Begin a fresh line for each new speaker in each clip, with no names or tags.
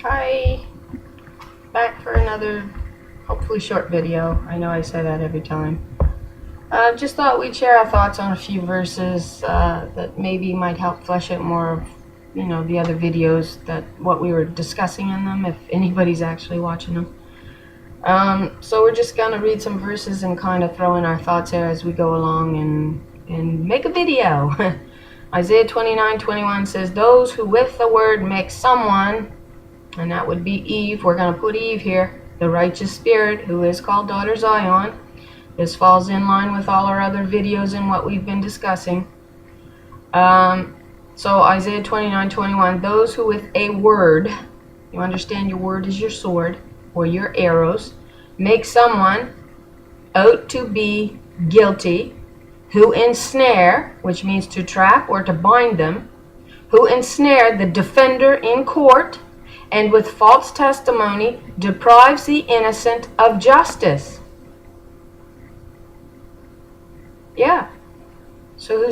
Hi, back for another hopefully short video. I know I say that every time. Just thought we'd share our thoughts on a few verses that maybe might help flesh out more of, the other videos, that what we were discussing in them, if anybody's actually watching them. So we're just gonna read some verses and kind of throw in our thoughts there as we go along and make a video. Isaiah 29:21 says, "Those who with the word make someone," and that would be Eve. We're going to put Eve here, the righteous spirit, who is called Daughter Zion. This falls in line with all our other videos and what we've been discussing. So Isaiah 29:21, those who with a word, you understand your word is your sword or your arrows, make someone out to be guilty, who ensnare, which means to trap or to bind them, who ensnare the defender in court, and with false testimony deprives the innocent of justice. Yeah. So who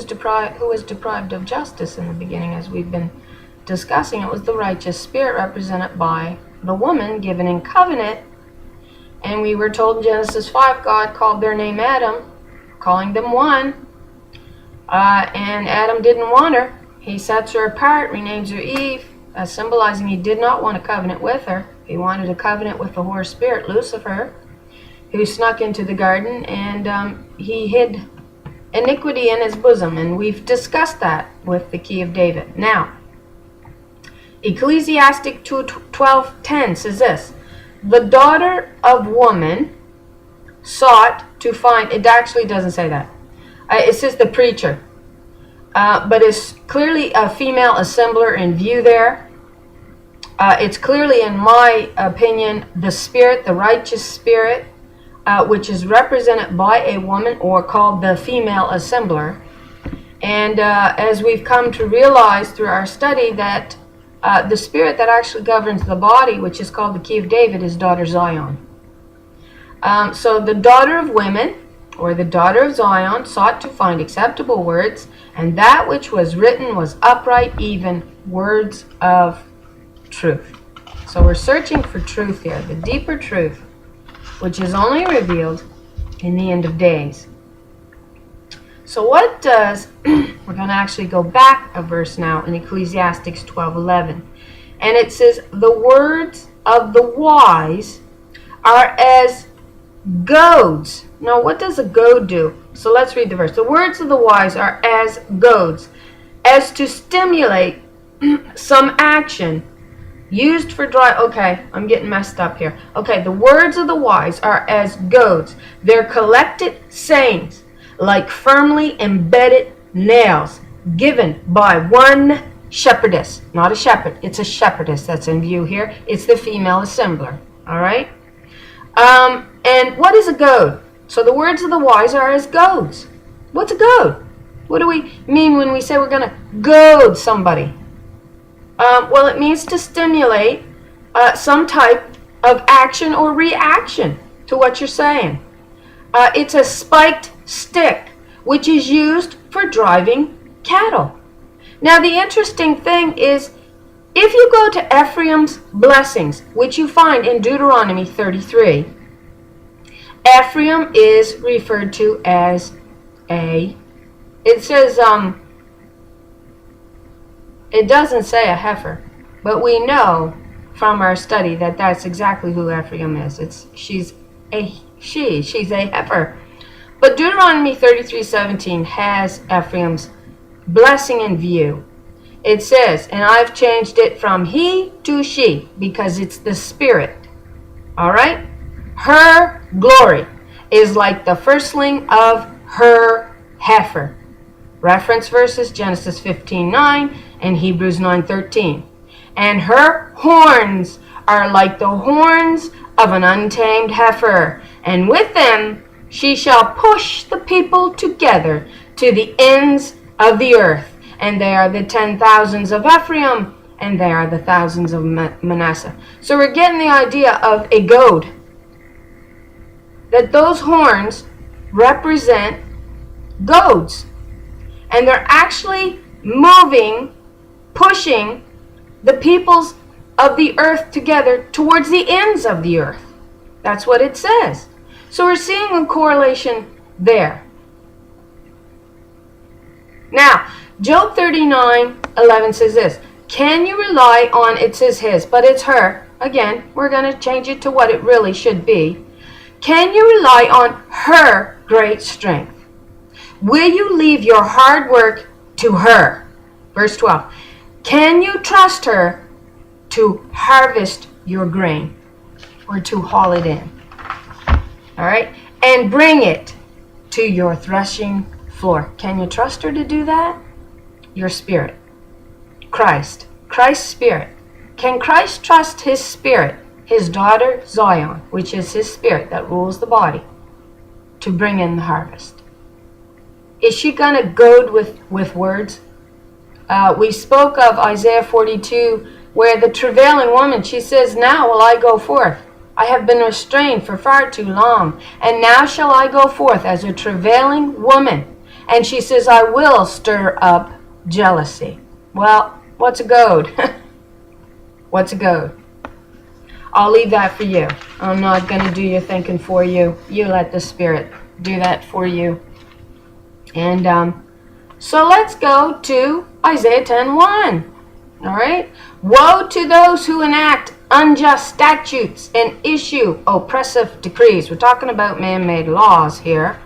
was deprived of justice in the beginning, as we've been discussing? It was the righteous spirit, represented by the woman given in covenant. And we were told in Genesis 5, God called their name Adam, calling them one. And Adam didn't want her. He sets her apart, renames her Eve, symbolizing he did not want a covenant with her. He wanted a covenant with the whore spirit, Lucifer, who snuck into the garden, and he hid iniquity in his bosom, and we've discussed that with the key of David. Now, Ecclesiastic 12:10 says this, the daughter of woman sought to find, it actually doesn't say that. It says the preacher. But it's clearly a female assembler in view there. It's clearly, in my opinion, the spirit, the righteous spirit, which is represented by a woman, or called the female assembler. And as we've come to realize through our study, that the spirit that actually governs the body, which is called the key of David, is Daughter Zion. So the daughter of women, or the daughter of Zion, sought to find acceptable words, and that which was written was upright, even words of truth. So we're searching for truth here, the deeper truth, which is only revealed in the end of days. So what does, we're going to actually go back a verse now in Ecclesiastes 12:11, and it says, the words of the wise are as goads. Now, what does a goad do? So let's read the verse. The words of the wise are as goads, as to stimulate some action used for dry. Okay, I'm getting messed up here. Okay, the words of the wise are as goads. They're collected sayings, like firmly embedded nails, given by one shepherdess. Not a shepherd, it's a shepherdess that's in view here. It's the female assembler. All right? And what is a goad? So the words of the wise are as goads. What's a goad? What do we mean when we say we're going to goad somebody? Well, it means to stimulate some type of action or reaction to what you're saying. It's a spiked stick, which is used for driving cattle. Now, the interesting thing is, if you go to Ephraim's blessings, which you find in Deuteronomy 33, Ephraim is referred to as it says, it doesn't say a heifer, but we know from our study that that's exactly who Ephraim is. She's a heifer. But Deuteronomy 33:17 has Ephraim's blessing in view. It says, and I've changed it from he to she, because it's the spirit. All right? Her glory is like the firstling of her heifer. Reference verses, Genesis 15:9 and Hebrews 9:13. And her horns are like the horns of an untamed heifer, and with them she shall push the people together to the ends of the earth. And they are the 10,000s of Ephraim, and they are the thousands of Manasseh. So we're getting the idea of a goad. That those horns represent goads. And they're actually moving, pushing the people's of the earth together towards the ends of the earth. That's what it says. So we're seeing a correlation there. Now, Job 39:11 says this. Can you rely on, it says his, but it's her. Again, we're going to change it to what it really should be. Can you rely on her great strength? Will you leave your hard work to her? Verse 12. Can you trust her to harvest your grain or to haul it in? All right. And bring it to your threshing floor. Can you trust her to do that? Your spirit. Christ's spirit. Can Christ trust his spirit, his daughter Zion, which is his spirit that rules the body, to bring in the harvest? Is she going to goad with words? We spoke of Isaiah 42, where the travailing woman, she says, now will I go forth. I have been restrained for far too long, and now shall I go forth as a travailing woman. And she says, I will stir up jealousy. Well, what's a goad? What's a goad? I'll leave that for you. I'm not going to do your thinking for you. You let the Spirit do that for you. And so let's go to Isaiah 10:1. All right. Woe to those who enact unjust statutes and issue oppressive decrees. We're talking about man-made laws here.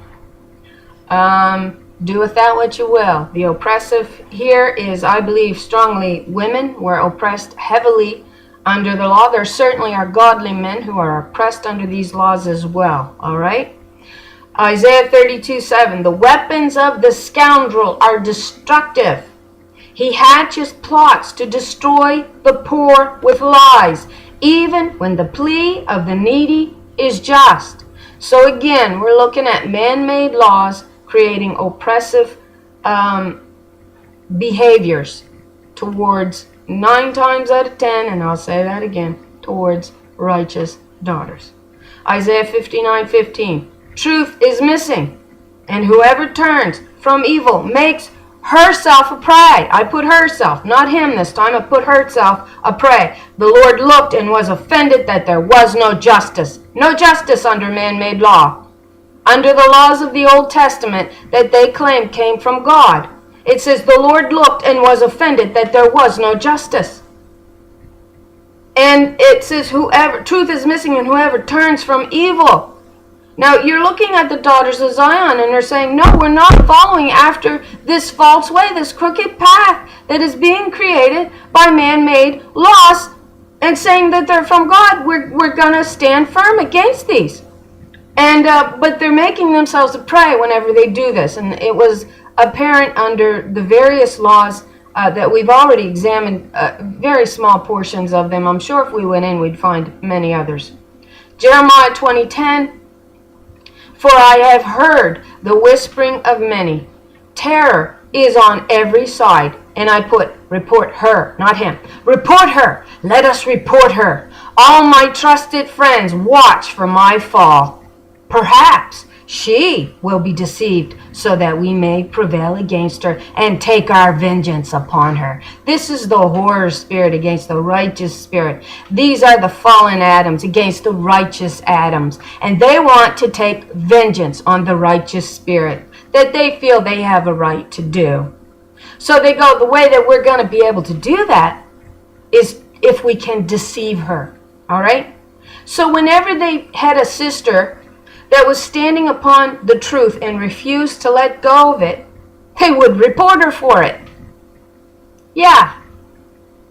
Do with that what you will. The oppressive here is, I believe, strongly women were oppressed heavily under the law. There certainly are godly men who are oppressed under these laws as well. All right. Isaiah 32:7. The weapons of the scoundrel are destructive. He hatches plots to destroy the poor with lies, even when the plea of the needy is just. So again, we're looking at man-made laws creating oppressive behaviors towards 9 times out of 10, and I'll say that again, towards righteous daughters. Isaiah 59:15. Truth is missing, and whoever turns from evil makes herself a prey. I put herself, not him this time, I put herself a prey. The Lord looked and was offended that there was no justice. No justice under man-made law. Under the laws of the Old Testament that they claimed came from God. It says the Lord looked and was offended that there was no justice. And it says truth is missing and whoever turns from evil. Now you're looking at the daughters of Zion and they're saying, no, we're not following after this false way, this crooked path that is being created by man-made laws, and saying that they're from God. We're going to stand firm against these. And but they're making themselves a prey whenever they do this. And it was apparent under the various laws that we've already examined, very small portions of them. I'm sure if we went in, we'd find many others. Jeremiah 20:10. For I have heard the whispering of many. Terror is on every side. And I put, report her, not him. Report her. Let us report her. All my trusted friends watch for my fall. Perhaps she will be deceived so that we may prevail against her and take our vengeance upon her. This is the horror spirit against the righteous spirit. These are the fallen Adams against the righteous Adams. And they want to take vengeance on the righteous spirit that they feel they have a right to do. So they go, the way that we're going to be able to do that is if we can deceive her. All right? So whenever they had a sister that was standing upon the truth and refused to let go of it, they would report her for it. Yeah.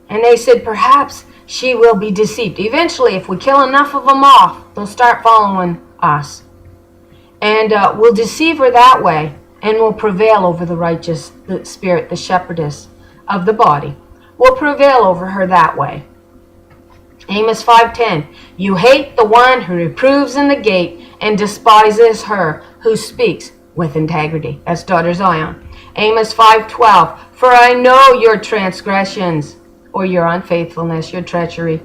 And they said, perhaps she will be deceived. Eventually, if we kill enough of them off, they'll start following us. And we'll deceive her that way, and we'll prevail over the righteous the spirit, the shepherdess of the body. We'll prevail over her that way. Amos 5:10. You hate the one who reproves in the gate and despises her who speaks with integrity. That's daughter Zion. Amos 5:12. For I know your transgressions, or your unfaithfulness, your treachery,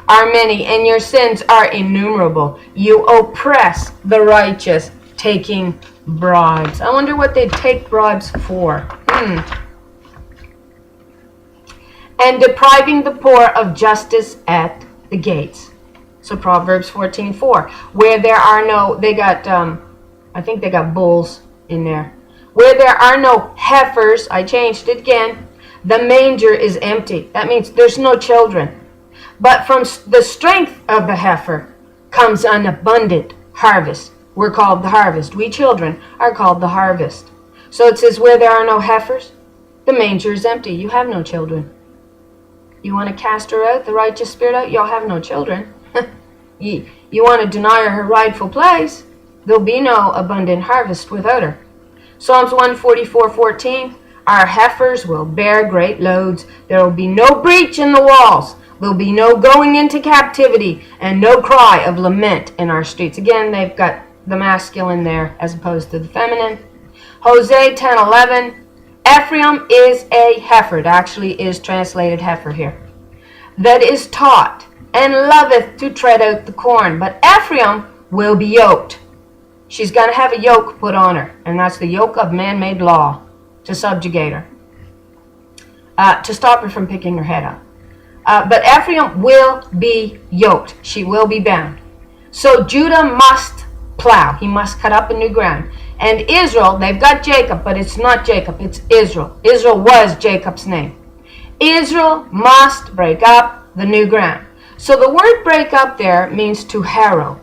are many, and your sins are innumerable. You oppress the righteous, taking bribes. I wonder what they'd take bribes for. and depriving the poor of justice at the gates. So Proverbs 14:4, where there are no, they got, I think they got bulls in there. Where there are no heifers, I changed it again, the manger is empty. That means there's no children. But from the strength of the heifer comes an abundant harvest. We're called the harvest. We children are called the harvest. So it says, where there are no heifers, the manger is empty. You have no children. You want to cast her out, the righteous spirit out? You'll have no children. You want to deny her rightful place? There'll be no abundant harvest without her. Psalms 144:14, our heifers will bear great loads. There will be no breach in the walls. There'll be no going into captivity and no cry of lament in our streets. Again, they've got the masculine there as opposed to the feminine. Hosea 10:11, Ephraim is a heifer. It actually is translated heifer here. That is taught and loveth to tread out the corn. But Ephraim will be yoked. She's going to have a yoke put on her. And that's the yoke of man-made law to subjugate her. To stop her from picking her head up. But Ephraim will be yoked. She will be bound. So Judah must plow. He must cut up a new ground. And Israel, they've got Jacob, but it's not Jacob, it's Israel. Israel was Jacob's name. Israel must break up the new ground. So the word break up there means to harrow.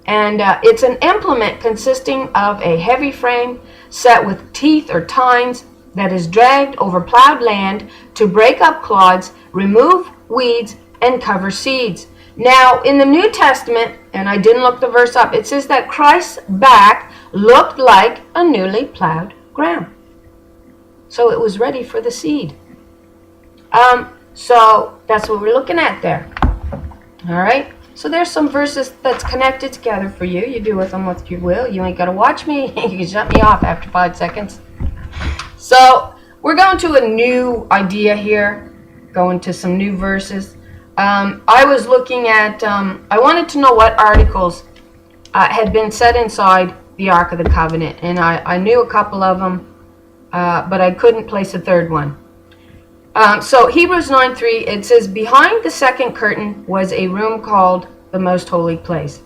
And it's an implement consisting of a heavy frame set with teeth or tines that is dragged over plowed land to break up clods, remove weeds, and cover seeds. Now, in the New Testament, and I didn't look the verse up, it says that Christ's back looked like a newly plowed ground. So it was ready for the seed. So that's what we're looking at there. All right. So there's some verses that's connected together for you. You do with them what you will. You ain't got to watch me. You can shut me off after 5 seconds. So we're going to a new idea here. Going to some new verses. I was looking at, I wanted to know what articles had been set inside the Ark of the Covenant. And I knew a couple of them, but I couldn't place a third one. So Hebrews 9:3, it says, behind the second curtain was a room called the Most Holy Place.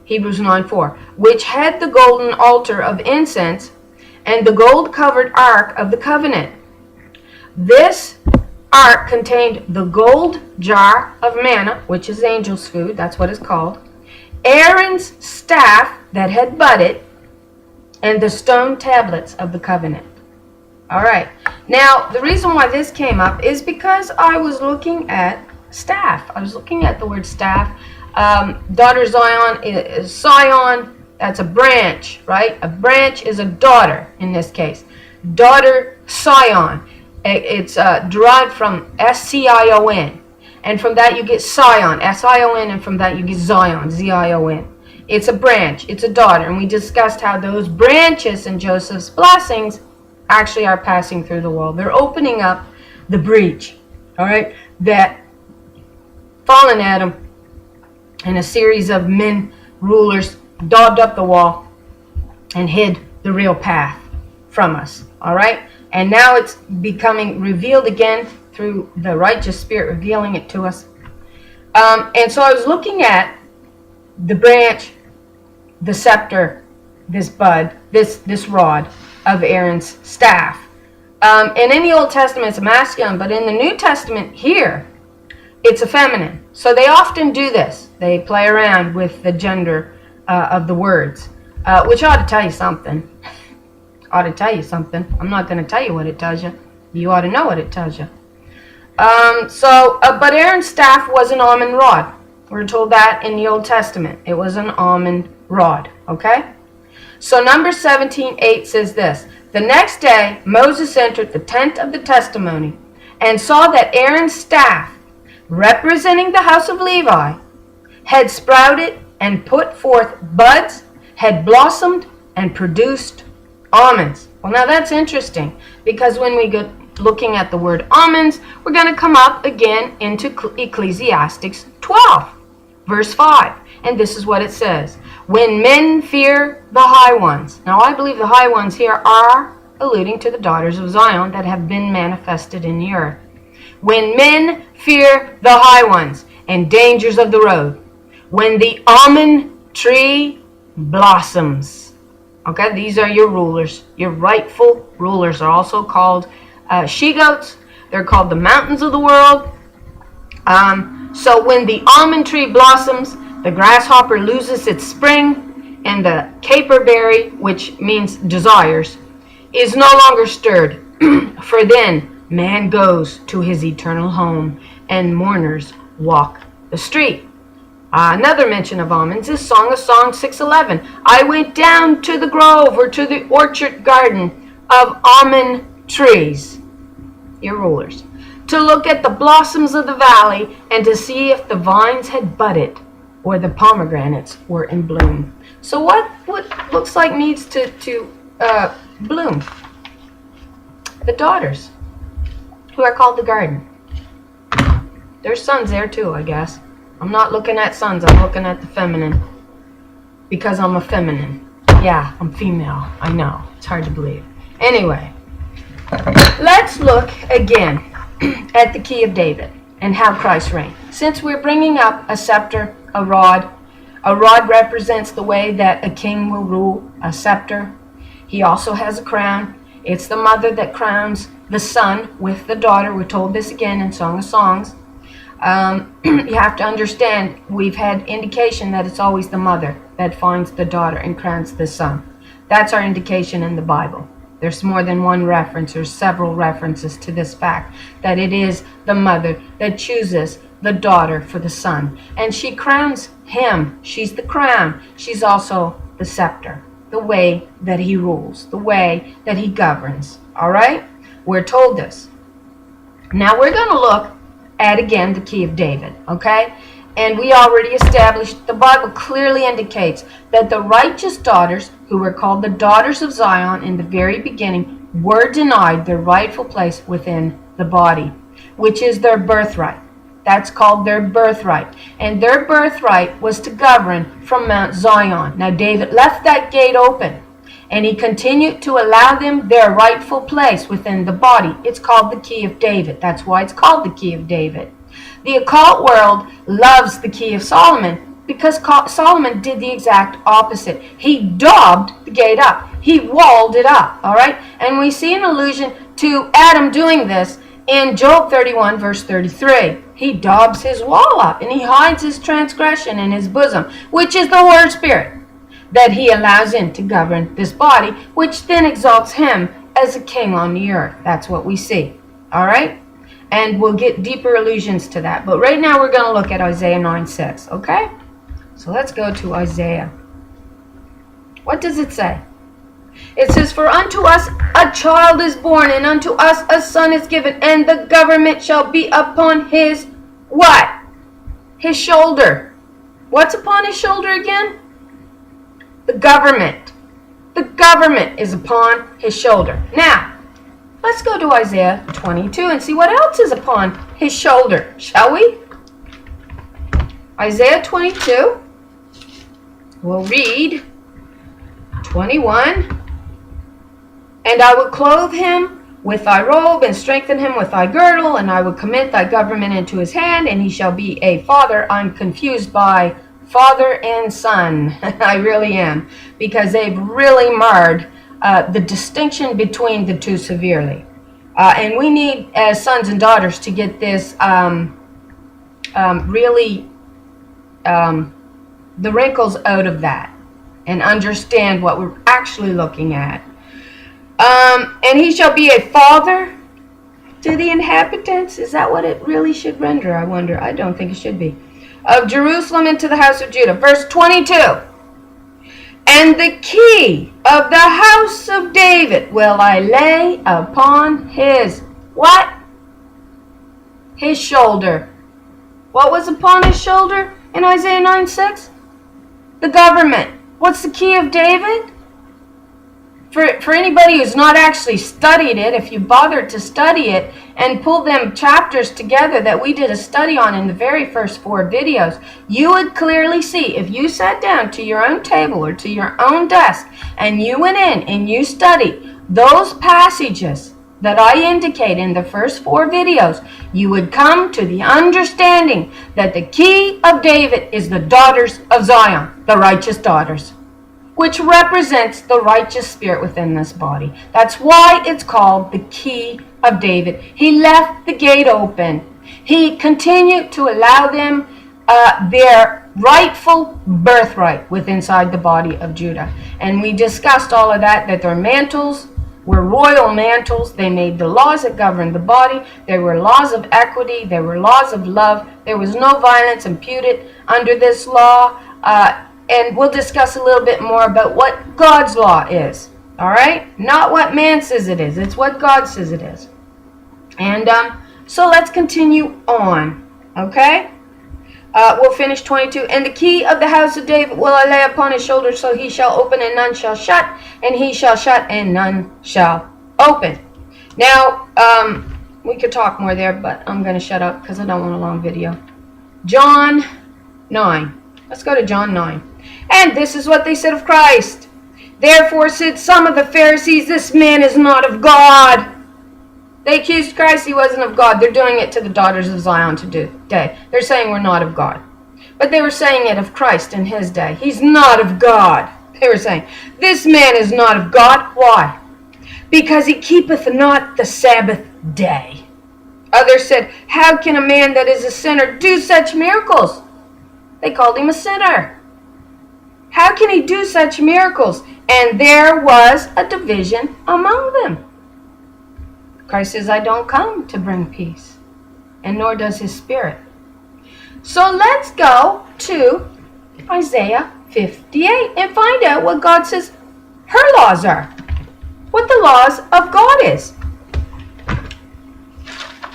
Hebrews 9:4, which had the golden altar of incense and the gold-covered Ark of the Covenant. This ark contained the gold jar of manna, which is angel's food, that's what it's called, Aaron's staff that had budded, and the stone tablets of the covenant. All right. Now, the reason why this came up is because I was looking at staff. I was looking at the word staff. Daughter Zion is Sion. That's a branch, right? A branch is a daughter in this case. Daughter Sion. It's derived from S-C-I-O-N. And from that you get Sion, S-I-O-N, and from that you get Zion, Z-I-O-N. It's a branch. It's a daughter. And we discussed how those branches in Joseph's blessings actually are passing through the wall. They're opening up the breach, all right, that fallen Adam and a series of men, rulers, daubed up the wall and hid the real path from us, all right? And now it's becoming revealed again through the righteous spirit revealing it to us. And so I was looking at the branch, the scepter, this bud, this rod of Aaron's staff. And in the Old Testament, it's a masculine, but in the New Testament here, it's a feminine. So they often do this. They play around with the gender of the words, which ought to tell you something. Ought to tell you something. I'm not going to tell you what it tells you. You ought to know what it tells you. But Aaron's staff was an almond rod. We're told that in the Old Testament. It was an almond rod, okay? So Numbers 17:8 says this, the next day Moses entered the tent of the testimony and saw that Aaron's staff, representing the house of Levi, had sprouted and put forth buds, had blossomed and produced almonds. Well, now that's interesting, because when we go looking at the word almonds, we're going to come up again into Ecclesiastes 12, verse 5. And this is what it says. When men fear the high ones. Now, I believe the high ones here are alluding to the daughters of Zion that have been manifested in the earth. When men fear the high ones and dangers of the road. When the almond tree blossoms. Okay, these are your rulers. Your rightful rulers are also called she-goats. They're called the mountains of the world. So when the almond tree blossoms, the grasshopper loses its spring, and the caperberry, which means desires, is no longer stirred. For then man goes to his eternal home, and mourners walk the street. Another mention of almonds is Song of Songs 6:11. I went down to the grove, or to the orchard garden of almond trees, your rulers, to look at the blossoms of the valley, and to see if the vines had budded, or the pomegranates were in bloom. So what looks like needs to bloom? The daughters, who are called the garden. There's sons there too, I guess. I'm not looking at sons, I'm looking at the feminine. Because I'm a feminine. Yeah, I'm female. I know. It's hard to believe. Anyway, let's look again at the key of David and how Christ reigned. Since we're bringing up a scepter, a rod represents the way that a king will rule, a scepter. He also has a crown. It's the mother that crowns the son with the daughter. We're told this again in Song of Songs. You have to understand, we've had indication that it's always the mother that finds the daughter and crowns the son. That's our indication in the Bible. There's more than one reference or several references to this fact, that it is the mother that chooses the daughter for the son. And she crowns him. She's the crown. She's also the scepter, the way that he rules, the way that he governs. All right? We're told this. Now we're going to look at again the key of David, okay? And we already established, the Bible clearly indicates that the righteous daughters, who were called the daughters of Zion in the very beginning, were denied their rightful place within the body, which is their birthright. That's called their birthright. And their birthright was to govern from Mount Zion. Now David left that gate open, and he continued to allow them their rightful place within the body. It's called the key of David. That's why it's called the key of David. The occult world loves the key of Solomon because Solomon did the exact opposite. He daubed the gate up. He walled it up, all right? And we see an allusion to Adam doing this in Job 31, verse 33. He daubs his wall up, and he hides his transgression in his bosom, which is the Holy Spirit that he allows in to govern this body, which then exalts him as a king on the earth. That's what we see. All right? And we'll get deeper allusions to that. But right now we're going to look at Isaiah 9:6. Okay? So let's go to Isaiah. What does it say? It says, for unto us a child is born, and unto us a son is given, and the government shall be upon his what? His shoulder. What's upon his shoulder again? The government. The government is upon his shoulder. Now, let's go to Isaiah 22 and see what else is upon his shoulder, shall we? Isaiah 22, we'll read 21. And I will clothe him with thy robe, and strengthen him with thy girdle, and I will commit thy government into his hand, and he shall be a father. I'm confused by father and son. I really am, because they've really marred the distinction between the two severely. And we need, as sons and daughters, to get this really the wrinkles out of that and understand what we're actually looking at. And he shall be a father to the inhabitants. Is that what it really should render? I wonder. I don't think it should be. Of Jerusalem into the house of Judah. Verse 22. And the key of the house of David will I lay upon his what? His shoulder. What was upon his shoulder in Isaiah 9:6? The government. What's the key of David? For anybody who's not actually studied it, if you bothered to study it and pull them chapters together that we did a study on in the very first 4 videos, you would clearly see, if you sat down to your own table or to your own desk and you went in and you studied those passages that I indicate in the first 4 videos, you would come to the understanding that the key of David is the daughters of Zion, the righteous daughters, which represents the righteous spirit within this body. That's why it's called the key of David. He left the gate open. He continued to allow them their rightful birthright within inside the body of Judah. And we discussed all of that their mantles were royal mantles. They made the laws that governed the body. There were laws of equity. There were laws of love. There was no violence imputed under this law. And we'll discuss a little bit more about what God's law is. All right? Not what man says it is. It's what God says it is. And so let's continue on. Okay? We'll finish 22. And the key of the house of David will I lay upon his shoulder, so he shall open and none shall shut, and he shall shut and none shall open. Now, we could talk more there, but I'm going to shut up because I don't want a long video. John 9. Let's go to John 9. And this is what they said of Christ. Therefore said some of the Pharisees, this man is not of God. They accused Christ he wasn't of God. They're doing it to the daughters of Zion today. They're saying we're not of God. But they were saying it of Christ in his day. He's not of God. They were saying, this man is not of God. Why? Because he keepeth not the Sabbath day. Others said, how can a man that is a sinner do such miracles? They called him a sinner. How can he do such miracles? And there was a division among them. Christ says, I don't come to bring peace, and nor does his spirit. So let's go to Isaiah 58 and find out what God says her laws are. What the laws of God is.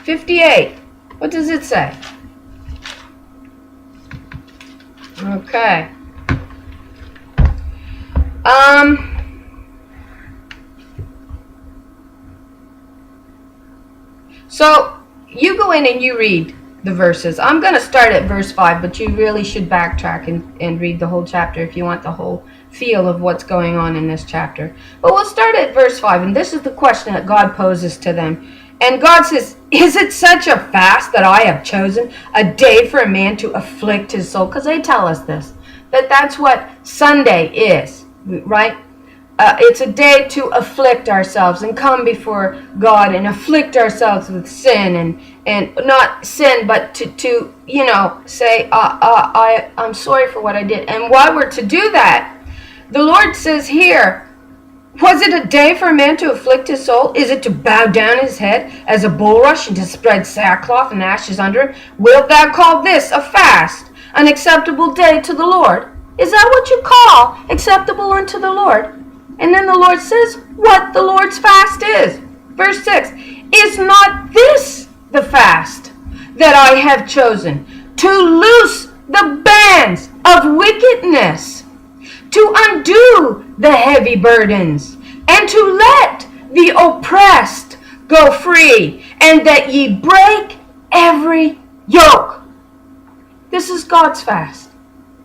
58. What does it say? Okay. So you go in and you read the verses. I'm going to start at verse 5, but you really should backtrack and read the whole chapter if you want the whole feel of what's going on in this chapter. But we'll start at verse 5, and this is the question that God poses to them. And God says, is it such a fast that I have chosen, a day for a man to afflict his soul? Because they tell us this, that's what Sunday is, right? It's a day to afflict ourselves and come before God and afflict ourselves with sin and not sin, but to say, I'm sorry for what I did. And while we're to do that, the Lord says here, was it a day for a man to afflict his soul? Is it to bow down his head as a bulrush and to spread sackcloth and ashes under him? Wilt thou call this a fast, an acceptable day to the Lord? Is that what you call acceptable unto the Lord? And then the Lord says what the Lord's fast is. Verse 6, is not this the fast that I have chosen, to loose the bands of wickedness, to undo the heavy burdens, and to let the oppressed go free, and that ye break every yoke? This is God's fast.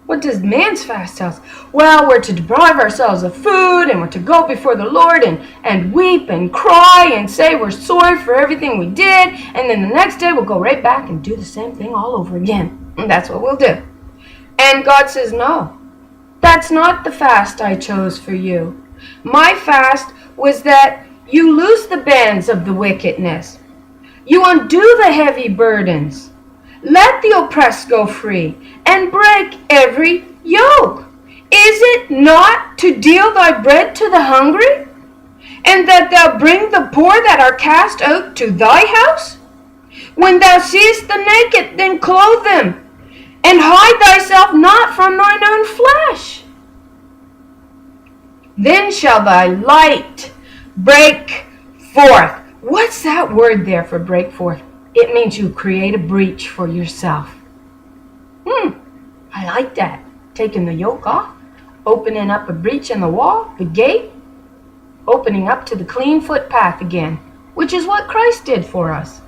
What does man's fast tell us? Well, we're to deprive ourselves of food, and we're to go before the Lord and weep and cry and say we're sorry for everything we did, and then the next day we'll go right back and do the same thing all over again. And that's what we'll do. And God says, no, that's not the fast I chose for you. My fast was that you loose the bands of the wickedness. You undo the heavy burdens. Let the oppressed go free, and break every yoke. Is it not to deal thy bread to the hungry, and that thou bring the poor that are cast out to thy house? When thou seest the naked, then clothe them, and hide thyself not from thine own flesh. Then shall thy light break forth. What's that word there for break forth? It means you create a breach for yourself. I like that. Taking the yoke off, opening up a breach in the wall, the gate, opening up to the clean footpath again, which is what Christ did for us,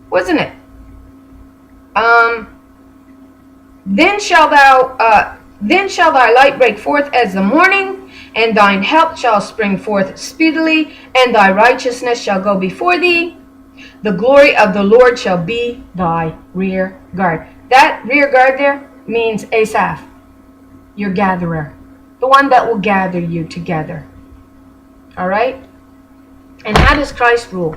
wasn't it? Then shall thy light break forth as the morning, And thine help shall spring forth speedily, and thy righteousness shall go before thee. The glory of the Lord shall be thy rear guard. That rear guard there means Asaph, your gatherer, the one that will gather you together. All right? And how does Christ rule?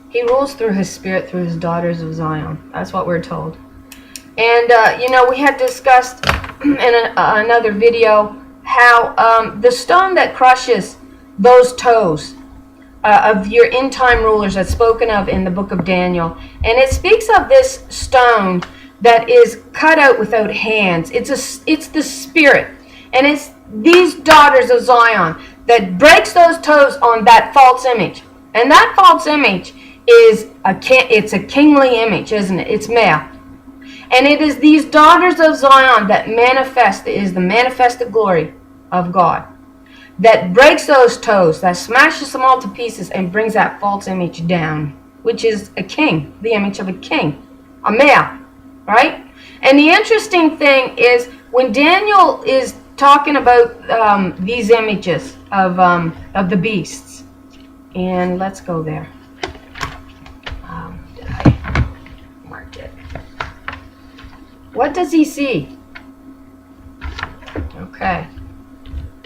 He rules through his Spirit, through his daughters of Zion. That's what we're told. And, we had discussed in another video how the stone that crushes those toes of your end-time rulers that's spoken of in the book of Daniel. And it speaks of this stone that is cut out without hands. It's the Spirit. And it's these daughters of Zion that breaks those toes on that false image. And that false image is it's a kingly image, isn't it? It's male. And it is these daughters of Zion that is the manifested glory of God, that breaks those toes, that smashes them all to pieces and brings that false image down, which is a king, the image of a king, a male, right? And the interesting thing is when Daniel is talking about these images of the beasts, and let's go there. Did I mark it? What does he see? Okay.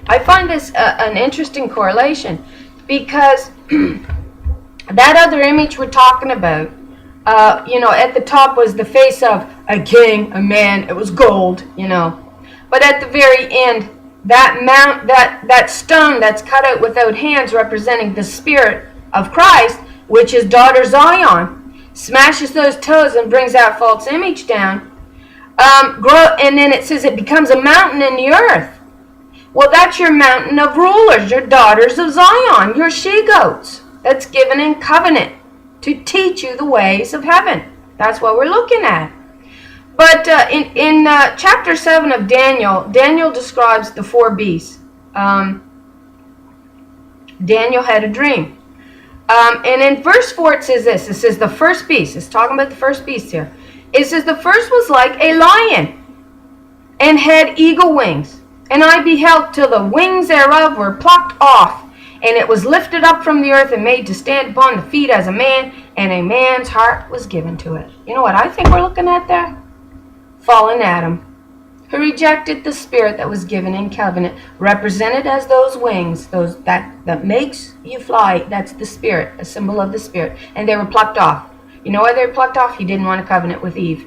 I find this an interesting correlation because that other image we're talking about, at the top was the face of a king, a man. It was gold, But at the very end, that stone that's cut out without hands, representing the Spirit of Christ, which is daughter Zion, smashes those toes and brings that false image down. And then it says it becomes a mountain in the earth. Well, that's your mountain of rulers, your daughters of Zion, your she-goats. That's given in covenant to teach you the ways of heaven. That's what we're looking at. But in chapter 7 of Daniel describes the four beasts. Daniel had a dream. And in verse 4 it says this. It says the first beast. It's talking about the first beast here. It says the first was like a lion and had eagle wings. And I beheld till the wings thereof were plucked off, and it was lifted up from the earth and made to stand upon the feet as a man, and a man's heart was given to it. You know what I think we're looking at there? Fallen Adam, who rejected the Spirit that was given in covenant, represented as those wings, those that makes you fly. That's the Spirit, a symbol of the Spirit. And they were plucked off. You know why they were plucked off? He didn't want a covenant with Eve,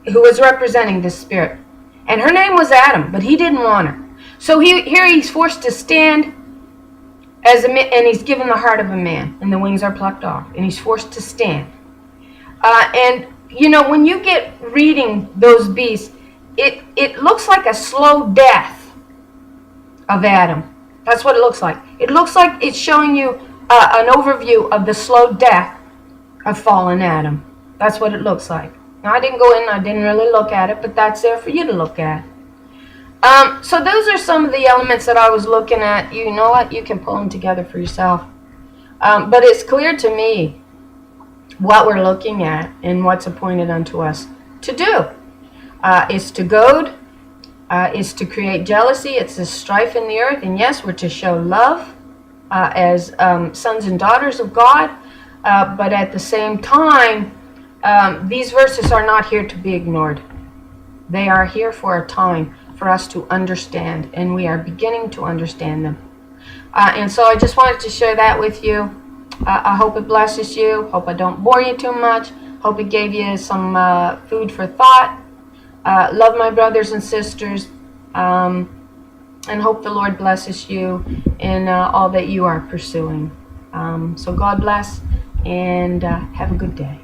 who was representing the Spirit. And her name was Adam, but he didn't want her. So here he's forced to stand as a man, and he's given the heart of a man, and the wings are plucked off, and he's forced to stand. And when you get reading those beasts, it looks like a slow death of Adam. That's what it looks like. It looks like it's showing you an overview of the slow death of fallen Adam. That's what it looks like. Now, I didn't go in, I didn't really look at it, but that's there for you to look at. So those are some of the elements that I was looking at. You know what? You can pull them together for yourself. But it's clear to me what we're looking at and what's appointed unto us to do. Is to goad, is to create jealousy. It's a strife in the earth. And yes, we're to show love as sons and daughters of God. But at the same time, these verses are not here to be ignored. They are here for a time for us to understand, and we are beginning to understand them. And so I just wanted to share that with you. I hope it blesses you. Hope I don't bore you too much. Hope it gave you some food for thought. Love my brothers and sisters, and hope the Lord blesses you in all that you are pursuing. So God bless, and have a good day.